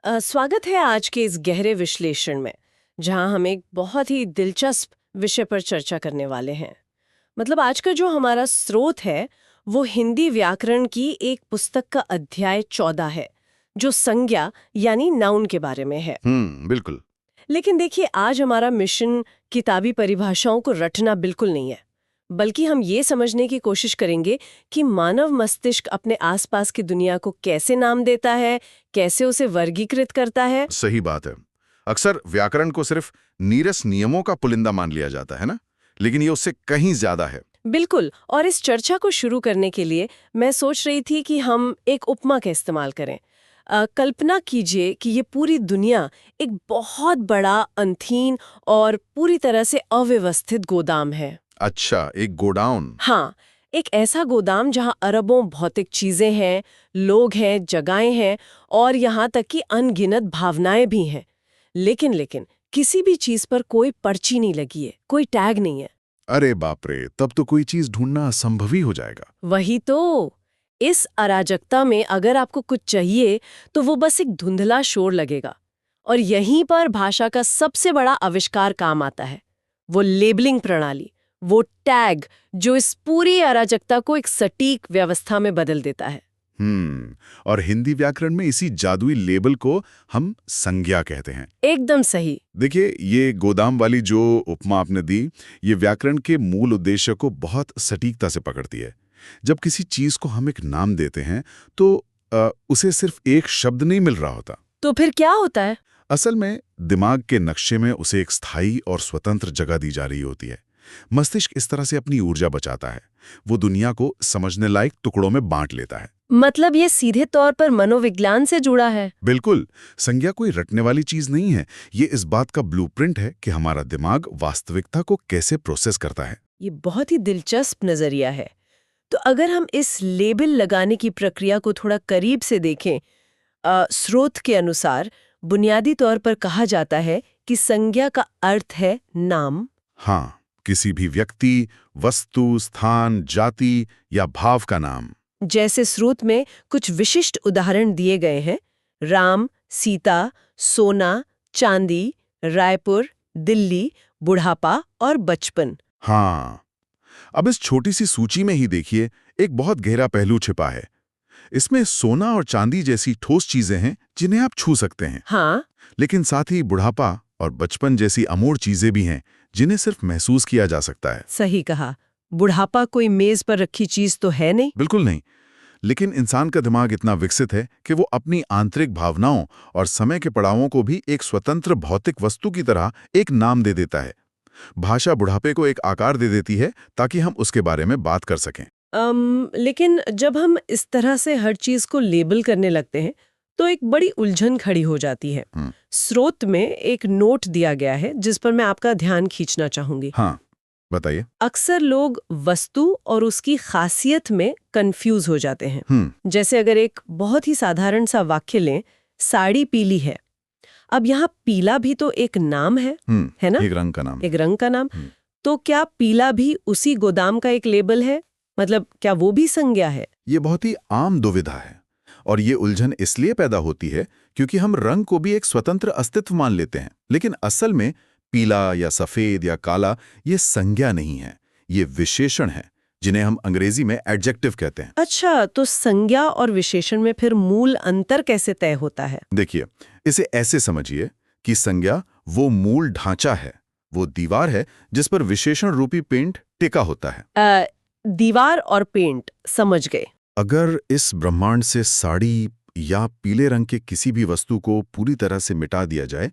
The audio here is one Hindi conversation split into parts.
स्वागत है आज के इस गहरे विश्लेषण में, जहां हम एक बहुत ही दिलचस्प विषय पर चर्चा करने वाले हैं। मतलब आज का जो हमारा स्रोत है वो हिंदी व्याकरण की एक पुस्तक का अध्याय 14 है, जो संज्ञा यानी नाउन के बारे में है। बिल्कुल। लेकिन देखिए, आज हमारा मिशन किताबी परिभाषाओं को रटना बिल्कुल नहीं है, बल्कि हम ये समझने की कोशिश करेंगे कि मानव मस्तिष्क अपने आसपास की दुनिया को कैसे नाम देता है, कैसे उसे वर्गीकृत करता है। सही बात है। अक्सर व्याकरण को सिर्फ नीरस नियमों का पुलिंदा मान लिया जाता है ना, लेकिन ये उससे कहीं ज्यादा है। बिल्कुल। और इस चर्चा को शुरू करने के लिए मैं सोच रही थी कि हम एक उपमा का इस्तेमाल करें। कल्पना कीजिए कि ये पूरी दुनिया एक बहुत बड़ा, अनथीन और पूरी तरह से अव्यवस्थित गोदाम है। अच्छा, एक गोडाउन। हाँ, एक ऐसा गोदाम जहाँ अरबों भौतिक चीजें हैं, लोग हैं, जगहें हैं और यहाँ तक कि अनगिनत भावनाएं भी हैं। लेकिन किसी भी चीज पर कोई पर्ची नहीं लगी है, कोई टैग नहीं है। अरे बाप रे, तब तो कोई चीज ढूंढना असंभव ही हो जाएगा। वही तो। इस अराजकता में अगर आपको कुछ चाहिए तो वो बस एक धुंधला शोर लगेगा। और यहीं पर भाषा का सबसे बड़ा आविष्कार काम आता है, वो लेबलिंग प्रणाली, वो टैग जो इस पूरी अराजकता को एक सटीक व्यवस्था में बदल देता है। और हिंदी व्याकरण में इसी जादुई लेबल को हम संज्ञा कहते हैं। एकदम सही। देखिए, ये गोदाम वाली जो उपमा आपने दी, ये व्याकरण के मूल उद्देश्य को बहुत सटीकता से पकड़ती है। जब किसी चीज को हम एक नाम देते हैं तो उसे सिर्फ एक शब्द नहीं मिल रहा होता। तो फिर क्या होता है? असल में दिमाग के नक्शे में उसे एक स्थायी और स्वतंत्र जगह दी जा रही होती है। मस्तिष्क इस तरह से अपनी ऊर्जा बचाता है, वो दुनिया को समझने लायक टुकड़ों में बांट लेता है। मतलब ये सीधे तौर पर मनोविज्ञान से जुड़ा है। बिल्कुल। संज्ञा कोई रटने वाली चीज नहीं है, ये इस बात का ब्लूप्रिंट है कि हमारा दिमाग वास्तविकता को कैसे प्रोसेस करता है। ये बहुत ही दिलचस्प नजरिया है। तो अगर हम इस लेबल लगाने की प्रक्रिया को थोड़ा करीब से देखें, स्रोत के अनुसार बुनियादी तौर पर कहा जाता है कि संज्ञा का अर्थ है नाम। हाँ, किसी भी व्यक्ति, वस्तु, स्थान, जाति या भाव का नाम। जैसे स्रोत में कुछ विशिष्ट उदाहरण दिए गए हैं: राम, सीता, सोना, चांदी, रायपुर, दिल्ली, बुढ़ापा और बचपन। हाँ, अब इस छोटी सी सूची में ही देखिए, एक बहुत गहरा पहलू छिपा है। इसमें सोना और चांदी जैसी ठोस चीजें हैं जिन्हें आप छू सकते हैं। हाँ, लेकिन साथ ही बुढ़ापा और बचपन जैसी अमूर्त चीजें भी हैं जिन्हें सिर्फ महसूस किया जा सकता है। सही कहा। बुढ़ापा कोई मेज पर रखी चीज तो है नहीं। बिल्कुल नहीं। लेकिन इंसान का दिमाग इतना विकसित है कि वो अपनी आंतरिक भावनाओं और समय के पड़ावों को भी एक स्वतंत्र भौतिक वस्तु की तरह एक नाम दे देता है। भाषा बुढ़ापे को एक आकार दे देती है ताकि हम उसके बारे में बात कर सकें। लेकिन जब हम इस तरह से हर चीज को लेबल करने लगते हैं तो एक बड़ी उलझन खड़ी हो जाती है। स्रोत में एक नोट दिया गया है जिस पर मैं आपका ध्यान खींचना चाहूंगी। हाँ, बताइए। अक्सर लोग वस्तु और उसकी खासियत में कंफ्यूज हो जाते हैं। जैसे अगर एक बहुत ही साधारण सा वाक्य लें, साड़ी पीली है। अब यहाँ पीला भी तो एक नाम है ना? एक रंग का नाम। एक रंग का नाम। तो क्या पीला भी उसी गोदाम का एक लेबल है? मतलब क्या वो भी संज्ञा है? ये बहुत ही आम दुविधा है और ये उलझन इसलिए पैदा होती है क्योंकि हम रंग को भी एक स्वतंत्र अस्तित्व मान लेते हैं। लेकिन असल में पीला या सफेद या काला ये संज्ञा नहीं है, ये विशेषण है जिन्हें हम अंग्रेजी में एडजेक्टिव कहते हैं। अच्छा, तो संज्ञा और विशेषण में फिर मूल अंतर कैसे तय होता है? देखिए, इसे ऐसे समझिए कि संज्ञा वो मूल ढांचा है, वो दीवार है जिस पर विशेषण रूपी पेंट टिका होता है। दीवार और पेंट, समझ गए। अगर इस ब्रह्मांड से साड़ी या पीले रंग के किसी भी वस्तु को पूरी तरह से मिटा दिया जाए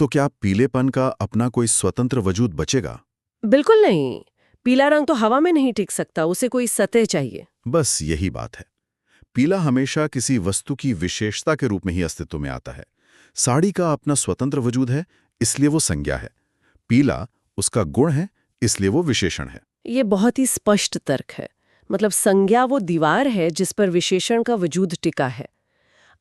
तो क्या पीलेपन का अपना कोई स्वतंत्र वजूद बचेगा? बिल्कुल नहीं। पीला रंग तो हवा में नहीं टिक सकता, उसे कोई सतह चाहिए। बस यही बात है। पीला हमेशा किसी वस्तु की विशेषता के रूप में ही अस्तित्व में आता है। साड़ी का अपना स्वतंत्र वजूद है, इसलिए वो संज्ञा है। पीला उसका गुण है, इसलिए वो विशेषण है। ये बहुत ही स्पष्ट तर्क है। मतलब संज्ञा वो दीवार है जिस पर विशेषण का वजूद टिका है।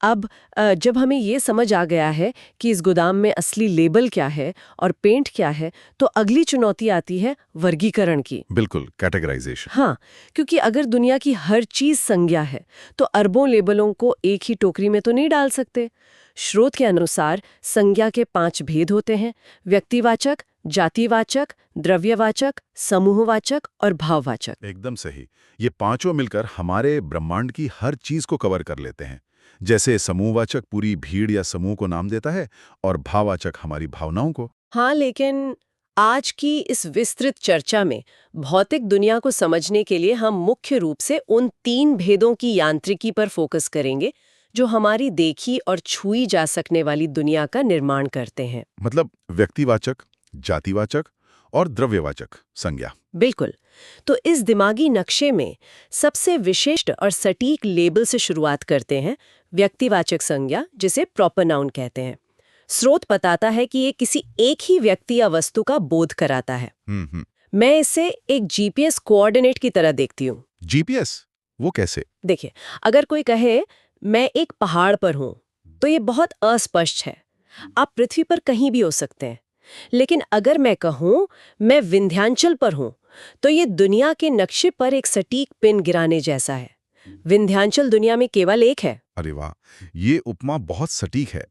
अब जब हमें ये समझ आ गया है कि इस गोदाम में असली लेबल क्या है और पेंट क्या है, तो अगली चुनौती आती है वर्गीकरण की। बिल्कुल, कैटेगराइजेशन। हाँ, क्योंकि अगर दुनिया की हर चीज संज्ञा है, तो अरबों लेबलों को एक ही टोकरी में तो नहीं डाल सकते। स्रोत के अनुसार संज्ञा के 5 भेद होते हैं: व्यक्तिवाचक, जातिवाचक, द्रव्यवाचक, समूहवाचक और भाववाचक। एकदम सही। ये पांचों मिलकर हमारे ब्रह्मांड की हर चीज को कवर कर लेते हैं। जैसे समूहवाचक पूरी भीड़ या समूह को नाम देता है और भाववाचक हमारी भावनाओं को। हाँ, लेकिन आज की इस विस्तृत चर्चा में भौतिक दुनिया को समझने के लिए हम मुख्य रूप से उन 3 भेदों की यांत्रिकी पर फोकस करेंगे जो हमारी देखी और छुई जा सकने वाली दुनिया का निर्माण करते हैं। मतलब व्यक्तिवाचक, जातिवाचक और द्रव्यवाचक संज्ञा। बिल्कुल। तो इस दिमागी नक्शे में सबसे विशिष्ट और सटीक लेबल से शुरुआत करते हैं, व्यक्तिवाचक संज्ञा, जिसे प्रॉपर नाउन कहते हैं। स्रोत बताता है कि ये किसी एक ही व्यक्ति या वस्तु का बोध कराता है। मैं इसे एक जीपीएस कोऑर्डिनेट की तरह देखती हूँ। जीपीएस? वो कैसे? देखिए, अगर कोई कहे मैं एक पहाड़ पर हूँ, तो ये बहुत अस्पष्ट है। आप पृथ्वी पर कहीं भी हो सकते हैं। लेकिन अगर मैं कहूँ मैं विंध्याचल पर हूँ, तो ये दुनिया के नक्शे पर एक सटीक पिन गिराने जैसा है। विंध्याचल दुनिया में केवल एक है। अरे वाह, ये उपमा बहुत सटीक है।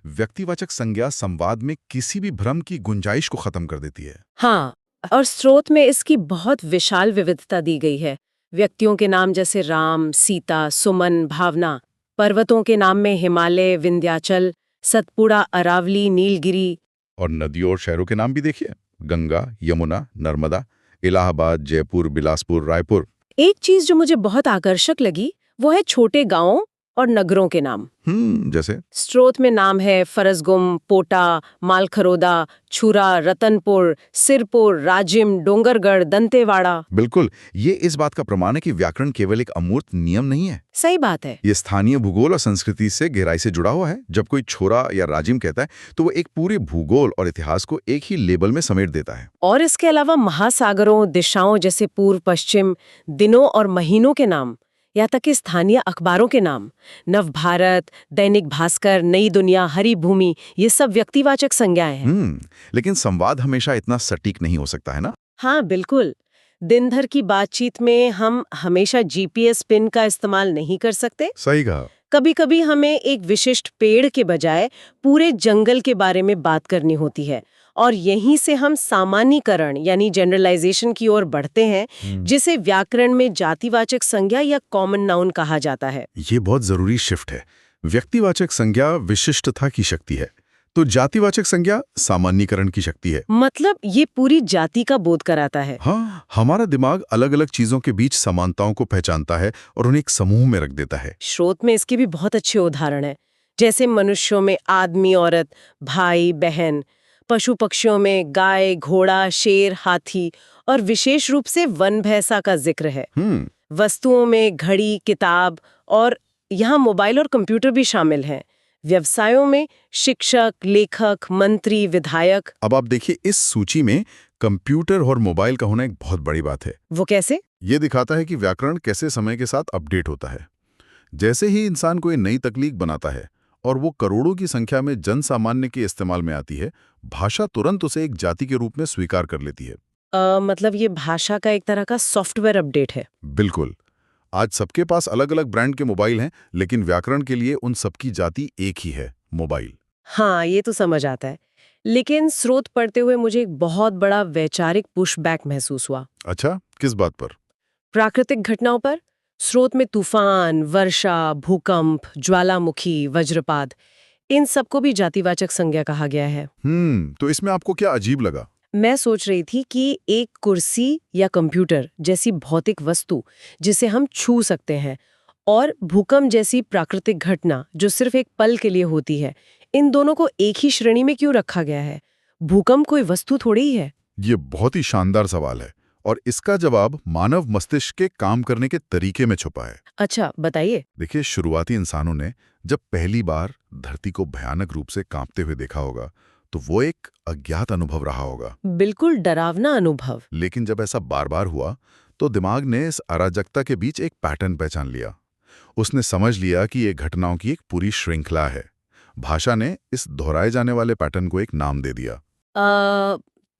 व्यक्तिवाचक संज्ञा संवाद में किसी भी भ्रम की गुंजाइश को खत्म कर देती है। हाँ, और स्रोत में इसकी बहुत विशाल विविधता दी गई है। व्यक्तियों के नाम जैसे राम, सीता, सुमन, भावना। पर्वतों के नाम में हिमालय, विंध्याचल, सतपुड़ा, अरावली, नीलगिरी। और नदियों और शहरों के नाम भी देखिए, गंगा, यमुना, नर्मदा, इलाहाबाद, जयपुर, बिलासपुर, रायपुर। एक चीज जो मुझे बहुत आकर्षक लगी वो है छोटे गांवों और नगरों के नाम। जैसे स्रोत में नाम है फरसगुम, पोटा, मालखरोदा, छुरा, रतनपुर, सिरपुर, राजिम, डोंगरगढ़, दंतेवाड़ा। बिल्कुल, ये इस बात का प्रमाण है कि व्याकरण केवल एक अमूर्त नियम नहीं है। सही बात है। ये स्थानीय भूगोल और संस्कृति से गहराई से जुड़ा हुआ है। जब कोई छोरा या राजिम कहता है तो वो एक पूरे भूगोल और इतिहास को एक ही लेबल में समेट देता है। और इसके अलावा महासागरों, दिशाओं जैसे पूर्व पश्चिम, दिनों और महीनों के नाम, यहाँ तक कि स्थानीय अखबारों के नाम, नवभारत, दैनिक भास्कर, नई दुनिया, हरी भूमि, ये सब व्यक्तिवाचक संज्ञाएं हैं। लेकिन संवाद हमेशा इतना सटीक नहीं हो सकता है ना? हाँ, बिल्कुल। दिन भर की बातचीत में हम हमेशा जीपीएस पिन का इस्तेमाल नहीं कर सकते। सही कहा। कभी-कभी हमें एक विशिष्ट पेड़ के बजाय पूरे जंगल के बारे में बात करनी होती है, और यहीं से हम सामान्यीकरण यानी जनरलाइजेशन की ओर बढ़ते हैं, जिसे व्याकरण में जातिवाचक संज्ञा या कॉमन नाउन कहा जाता है। ये बहुत जरूरी शिफ्ट है। व्यक्तिवाचक संज्ञा विशिष्टता की शक्ति है, तो जातिवाचक संज्ञा सामान्यीकरण की शक्ति है। मतलब ये पूरी जाति का बोध कराता है। हाँ, हमारा दिमाग अलग-अलग चीजों के बीच समानताओं को पहचानता है और उन्हें एक समूह में रख देता है। स्रोत में इसके भी बहुत अच्छे उदाहरण हैं, जैसे मनुष्यों में आदमी, औरत, भाई, बहन, पशु पक्षियों में गाय, घोड़ा, शेर, हाथी, और विशेष रूप से वन भैंसा का जिक्र है। वस्तुओं में घड़ी, किताब, और यहाँ मोबाइल और कंप्यूटर भी शामिल हैं। व्यवसायों में शिक्षक, लेखक, मंत्री, विधायक। अब आप देखिए, इस सूची में कंप्यूटर और मोबाइल का होना एक बहुत बड़ी बात है। वो कैसे? ये दिखाता है कि व्याकरण कैसे समय के साथ अपडेट होता है। जैसे ही इंसान कोई नई तकनीक बनाता है और वो करोड़ों की संख्या में जन सामान्य के इस्तेमाल में आती है, भाषा तुरंत उसे एक जाति के रूप में स्वीकार कर लेती है। मतलब ये भाषा का एक तरह का सॉफ्टवेयर अपडेट है। बिल्कुल। आज सबके पास अलग अलग ब्रांड के मोबाइल हैं, लेकिन व्याकरण के लिए उन सबकी जाति एक ही है, मोबाइल। हाँ, ये तो समझ आता है। लेकिन स्रोत पढ़ते हुए मुझे एक बहुत बड़ा वैचारिक पुशबैक महसूस हुआ। अच्छा, किस बात पर? प्राकृतिक घटनाओं पर। स्रोत में तूफान, वर्षा, भूकंप, ज्वालामुखी, वज्रपात, इन सबको भी जातिवाचक संज्ञा कहा गया है। तो इसमें आपको क्या अजीब लगा? मैं सोच रही थी कि एक कुर्सी या कंप्यूटर जैसी भौतिक वस्तु जिसे हम छू सकते हैं, और भूकंप जैसी प्राकृतिक घटना जो सिर्फ एक पल के लिए होती है, इन दोनों को एक ही श्रेणी में क्यों रखा गया है? भूकंप कोई वस्तु थोड़ी ही है। ये बहुत ही शानदार सवाल है, और इसका जवाब मानव मस्तिष्क के काम करने के तरीके में छुपा है। अच्छा, बताइए। देखिए, शुरुआती इंसानों ने जब पहली बार धरती को भयानक रूप से कांपते हुए देखा होगा, तो वो एक अज्ञात अनुभव रहा होगा। बिल्कुल डरावना अनुभव। लेकिन जब ऐसा बार बार हुआ, तो दिमाग ने इस अराजकता के बीच एक पैटर्न पहचान लिया। उसने समझ लिया कि ये घटनाओं की एक पूरी श्रृंखला है। भाषा ने इस दोहराए जाने वाले पैटर्न को एक नाम दे दिया।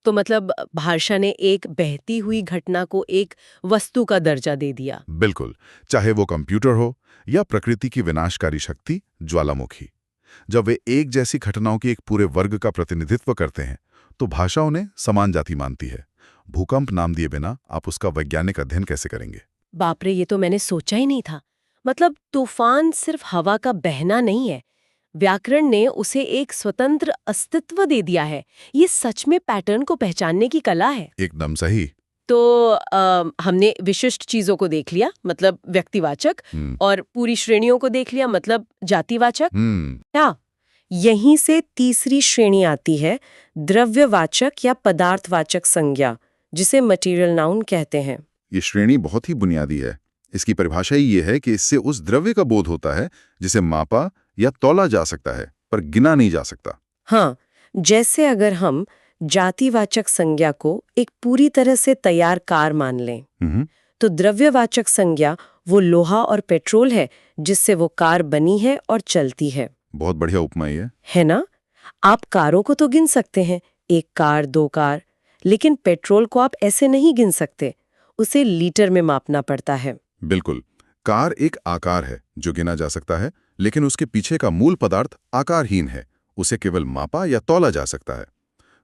तो मतलब भाषा ने एक बहती हुई घटना को एक वस्तु का दर्जा दे दिया। बिल्कुल, चाहे वो कंप्यूटर हो या प्रकृति की विनाशकारी शक्ति ज्वालामुखी। जब वे एक जैसी घटनाओं की एक पूरे वर्ग का प्रतिनिधित्व करते हैं तो भाषा उन्हें समान जाति मानती है। भूकंप नाम दिए बिना आप उसका वैज्ञानिक अध्ययन कैसे करेंगे? बाप रे, ये तो मैंने सोचा ही नहीं था। मतलब तूफान सिर्फ हवा का बहना नहीं है, व्याकरण ने उसे एक स्वतंत्र अस्तित्व दे दिया है। ये सच में पैटर्न को पहचानने की कला है। एकदम सही। तो हमने विशिष्ट चीजों को देख लिया, मतलब व्यक्तिवाचक, और पूरी श्रेणियों को देख लिया, मतलब जातिवाचक। हाँ, यहीं से तीसरी श्रेणी आती है, द्रव्यवाचक या पदार्थवाचक संज्ञा, जिसे मटेरियल नाउन कहते हैं। ये श्रेणी बहुत ही बुनियादी है। इसकी परिभाषा ही ये है कि इससे उस द्रव्य का बोध होता है जिसे मापा या तौला जा सकता है पर गिना नहीं जा सकता। हाँ, जैसे अगर हम जातिवाचक संज्ञा को एक पूरी तरह से तैयार कार मान लें, तो द्रव्यवाचक संज्ञा वो लोहा और पेट्रोल है जिससे वो कार बनी है और चलती है। बहुत बढ़िया उपमा ये है ना? आप कारों को तो गिन सकते हैं, एक कार, दो कार, लेकिन पेट्रोल को आप ऐसे नहीं गिन सकते, उसे लीटर में मापना पड़ता है। बिल्कुल, कार एक आकार है जो गिना जा सकता है, लेकिन उसके पीछे का मूल पदार्थ आकारहीन है, उसे केवल मापा या तौला जा सकता है।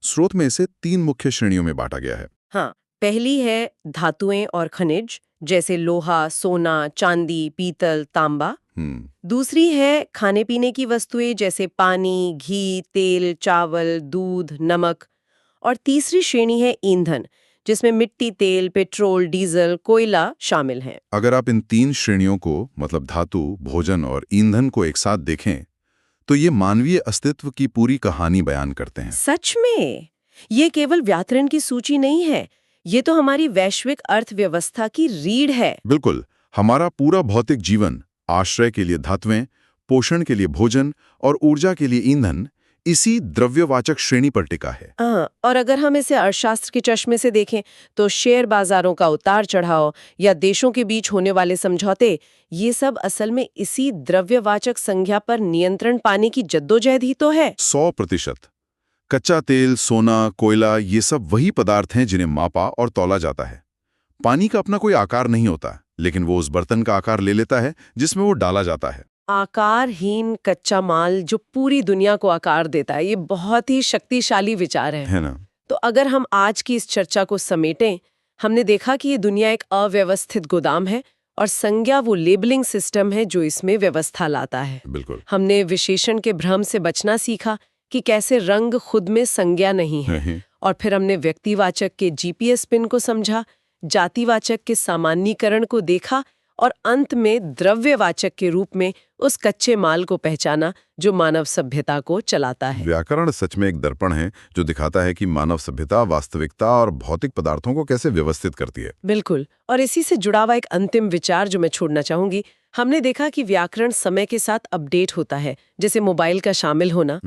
स्रोत में इसे 3 मुख्य श्रेणियों में बांटा गया है। हाँ, पहली है धातुएं और खनिज, जैसे लोहा, सोना, चांदी, पीतल, तांबा। दूसरी है खाने पीने की वस्तुएं, जैसे पानी, घी, तेल, चावल, दूध, नमक। और तीसरी श्रेणी है ईंधन, जिसमें मिट्टी, तेल, पेट्रोल, डीजल, कोयला शामिल हैं। अगर आप इन 3 श्रेणियों को, मतलब धातु, भोजन और ईंधन को एक साथ देखें तो ये मानवीय अस्तित्व की पूरी कहानी बयान करते हैं। सच में ये केवल व्याकरण की सूची नहीं है, ये तो हमारी वैश्विक अर्थव्यवस्था की रीढ़ है। बिल्कुल, हमारा पूरा भौतिक जीवन, आश्रय के लिए धातुएं, पोषण के लिए भोजन और ऊर्जा के लिए ईंधन, इसी द्रव्यवाचक श्रेणी पर टिका है। और अगर हम इसे अर्थशास्त्र के चश्मे से देखें तो शेयर बाजारों का उतार चढ़ाव या देशों के बीच होने वाले समझौते, ये सब असल में इसी द्रव्यवाचक संज्ञा पर नियंत्रण पाने की जद्दोजहद ही तो है। 100%। कच्चा तेल, सोना, कोयला, ये सब वही पदार्थ हैं जिन्हें मापा और तौला जाता है। पानी का अपना कोई आकार नहीं होता, लेकिन वो उस बर्तन का आकार ले लेता है जिसमें वो डाला जाता है। आकारहीन कच्चा माल जो पूरी दुनिया को आकार देता है, ये बहुत ही शक्तिशाली विचार है ना? तो अगर हम आज की इस चर्चा को समेटें, हमने देखा कि ये दुनिया एक अव्यवस्थित गोदाम है और संज्ञा वो लेबलिंग सिस्टम है जो इसमें व्यवस्था लाता है। बिल्कुल। हमने विशेषण के भ्रम से बचना सीखा कि कैसे रंग खुद में संज्ञा नहीं है, और फिर हमने व्यक्तिवाचक के जीपीएस पिन को समझा, जातिवाचक के सामान्यीकरण को देखा और अंत में द्रव्यवाचक के रूप में उस कच्चे माल को पहचाना जो मानव सभ्यता को चलाता है। व्याकरण सच में एक दर्पण है जो दिखाता है कि मानव सभ्यता वास्तविकता और भौतिक पदार्थों को कैसे व्यवस्थित करती है। बिल्कुल, और इसी से जुड़ा हुआ एक अंतिम विचार जो मैं छोड़ना चाहूंगी, हमने देखा कि व्याकरण समय के साथ अपडेट होता है, जैसे मोबाइल का शामिल होना।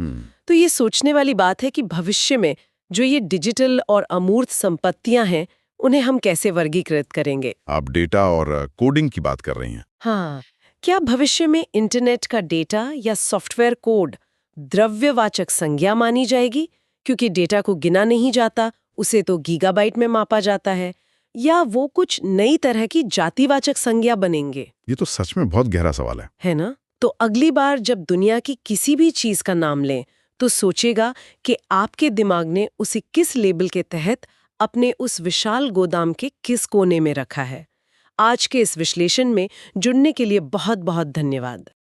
तो ये सोचने वाली बात है कि भविष्य में जो ये डिजिटल और अमूर्त संपत्तियां हैं, उन्हें हम कैसे वर्गीकृत करेंगे। आप डेटा और कोडिंग की बात कर रही हैं। हाँ, क्या भविष्य में इंटरनेट का डेटा या सॉफ्टवेयर कोड द्रव्यवाचक संज्ञा मानी जाएगी, क्योंकि डेटा को गिना नहीं जाता, उसे तो गीगाबाइट में मापा जाता है, या वो कुछ नई तरह की जातिवाचक संज्ञा बनेंगे? ये तो सच में बहुत गहरा सवाल है ना? तो अगली बार जब दुनिया की किसी भी चीज का नाम लें तो सोचेगा कि आपके दिमाग ने उसे किस लेबल के तहत अपने उस विशाल गोदाम के किस कोने में रखा है। आज के इस विश्लेषण में जुड़ने के लिए बहुत बहुत धन्यवाद।